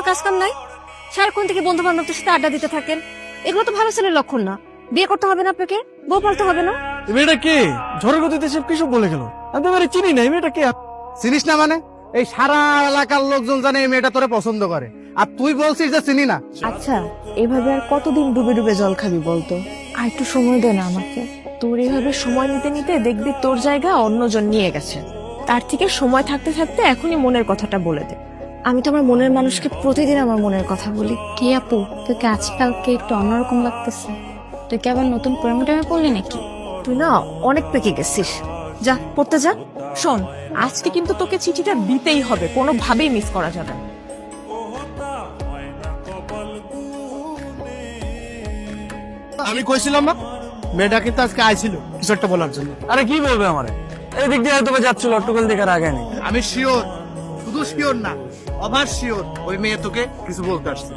কাজ কাম নাই? সারাক্ষণ থেকে বন্ধু বান্ধবদের সাথে আড্ডা দিতে থাকেন, এগুলো তো ভালো ছেলের লক্ষণ না। বিয়ে করতে হবে না আপনাকে, বউ পালতে হবে না। এই মেয়েটা কে? ঝড়ের গতিতে সব কিছু বলে গেল। আমি তো এবারে চিনি না, এই মেয়েটা কে? চিনিস না মানে? এই সারা এলাকার লোকজন জানে এই মেয়েটা তোরে পছন্দ করে, আর তুই বলছিস যে চিনি না। আচ্ছা, এভাবে আর কতদিন ডুবে ডুবে জল খাবি বলতো? আর একটু সময় দে না আমাকে। তোর এইভাবে সময় নিতে নিতে দেখবি তোর জায়গা অন্যজন নিয়ে গেছে। তার থেকে সময় থাকতে থাকতে এখনই মনের কথাটা বলে দে। আমি তো আমার মনের মানুষকে প্রতিদিন আমার মনের কথা বলি। কি আপু, তোকে আজকালকে একটু অন্যরকম লাগতেছে। তুই কি আবার নতুন প্রেমে টেমে পড়লি নাকি? তুই না অনেক পেকে গেছিস। যা পড়তে যা। শোন, আজকে কিন্তু তোকে চিঠিটা দিতেই হবে, কোনোভাবেই মিস করা যাবে না। আমি কইছিলাম না মেয়েটা কিন্তু আজকে আইছিল কিছু একটা বলার জন্য। আরে কি বলবে আমারে? এই দিক দিয়ে হয়তো বা যাচ্ছিল, অট্টকল দেখার আগে নেই। আমি শিওর, শুধু শিওর না, অভার শিওর ওই মেয়ে তোকে কিছু বলতে আসছে।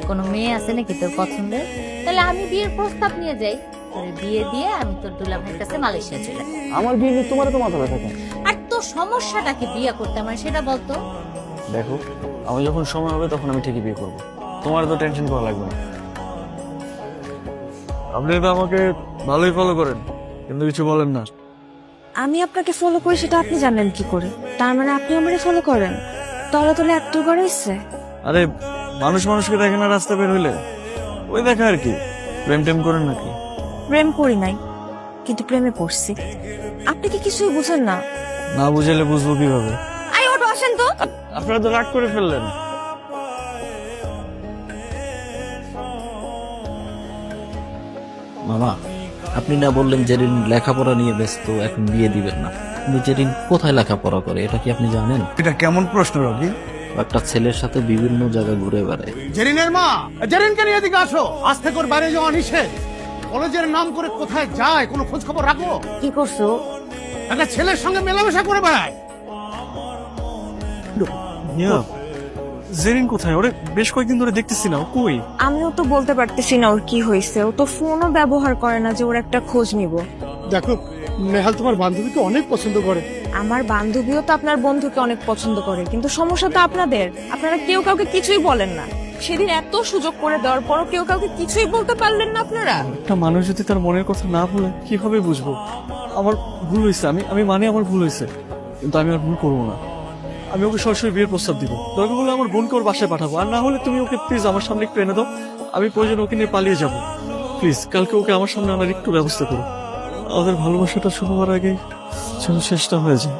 কোনো মেয়ে আছে নাকি তোর পছন্দের? তাহলে আমি বিয়ের প্রস্তাব নিয়ে যাই, তোর বিয়ে দিয়ে আমি তোর দুলা ভাইয়ের কাছে মালয়েশিয়া চলে যাই। আমার বিয়ে নিয়ে তোমার তো মাথা ব্যথা কেন? আর তোর সমস্যাটাকে বিয়ে করতে আমার সেটা বলতো। দেখো, আমি যখন সময় হবে তখন আমি ঠিকই বিয়ে করবো, তোমার তো টেনশন করা লাগবে না। আপনি তো আমাকে ভালোই ফলো করেন, কিন্তু কিছু বলেন না। আমি আপনাকে ফলো করি সেটা আপনি জানেন কি করে? তার মানে আপনি আমারে ফলো করেন? তলে তলে এত করে ইচ্ছে। আরে মানুষ মানুষকে দেখে না রাস্তা বের হইলে, ওই দেখা আর কি। প্রেম টেম করেন নাকি? প্রেম করি নাই, কিন্তু প্রেমে পড়ছি। আপনি কি কিছুই বুঝেন না? না বুঝাইলে বুঝবো কিভাবে? আই ওটো আসেন তো। আপনারা তো রাগ করে ফেললেন। মামা, আপনি না বললেন জেরিন লেখাপড়া নিয়ে ব্যস্ত, এখন বিয়ে দিবেন না। কিন্তু জেরিন কোথায় লেখাপড়া করে এটা কি আপনি জানেন? এটা কেমন প্রশ্ন রবি? একটা ছেলের সাথে বিভিন্ন জায়গায় ঘুরে বেড়ায়। জেরিনের মা, জেরিনকে নিয়ে এদিকে আসো। আজ থেকে ওর বাইরে যাওয়া নিষেধ। কলেজের নাম করে কোথায় যায় কোনো খোঁজ খবর রাখো? কি করছো? একটা ছেলের সঙ্গে মেলামেশা করে বেড়ায়। জেরিন কোথায়? ওরে বেশ কয়েকদিন ধরে দেখতেছি না, ও কই? আমিও তো বলতে পারতেছি না ওর কি হয়েছে। ও তো ফোনও ব্যবহার করে না যে ওর একটা খোঁজ নিব। দেখো, নেহাল তোমার বান্ধবীকে অনেক পছন্দ করে। আমার বান্ধবীও তো আপনার বন্ধুকে অনেক পছন্দ করে, কিন্তু সমস্যা তো আপনাদের। আপনারা কেউ কাউকে কিছুই বলেন না। সেদিন এত সুযোগ করে দেওয়ার পরও কেউ কাউকে কিছুই বলতে পারলেন না আপনারা। একটা মানুষ যদি তার মনের কথা না বলে কিভাবে বুঝবো? আমার ভুল হয়েছে, আমি মানে আমার ভুল হয়েছে, কিন্তু আমি আর ভুল করবো না। আমি ওকে সরাসরি বিয়ের প্রস্তাব দিব। দরকার হলে আমার বোনকে ওর বাসায় পাঠাবো, আর না হলে তুমি ওকে প্লিজ আমার সামনে একটু এনে দাও। আমি প্রয়োজন ওকে নিয়ে পালিয়ে যাব। প্লিজ কালকে ওকে আমার সামনে আনার একটু ব্যবস্থা করো। আমাদের ভালোবাসাটা শুরু হওয়ার আগে যেন শেষটা হয়ে যায়।